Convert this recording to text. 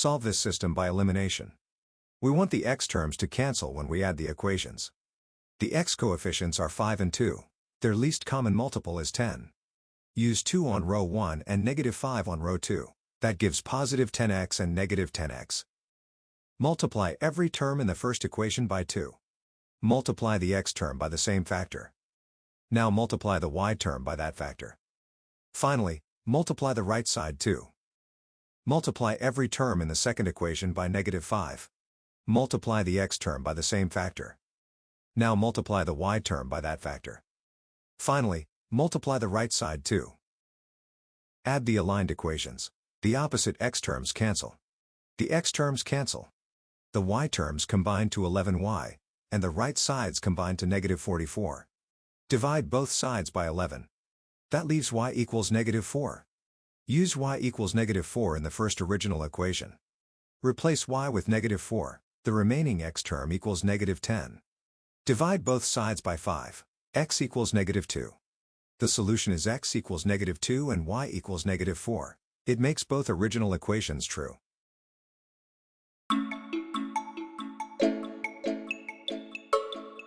Solve this system by elimination. We want the x terms to cancel when we add the equations. The x coefficients are 5 and 2. Their least common multiple is 10. Use 2 on row 1 and negative 5 on row 2. That gives positive 10x and negative 10x. Multiply every term in the first equation by 2. Multiply the x term by the same factor. Now multiply the y term by that factor. Finally, multiply the right side too. Multiply every term in the second equation by negative 5. Multiply the x term by the same factor. Now multiply the y term by that factor. Finally, multiply the right side too. Add the aligned equations. The opposite x terms cancel. The x terms cancel. The y terms combine to 11y, and the right sides combine to negative 44. Divide both sides by 11. That leaves y equals negative 4. Use y equals negative 4 in the first original equation. Replace y with negative 4. The remaining x term equals negative 10. Divide both sides by 5. X equals negative 2. The solution is x equals negative 2 and y equals negative 4. It makes both original equations true.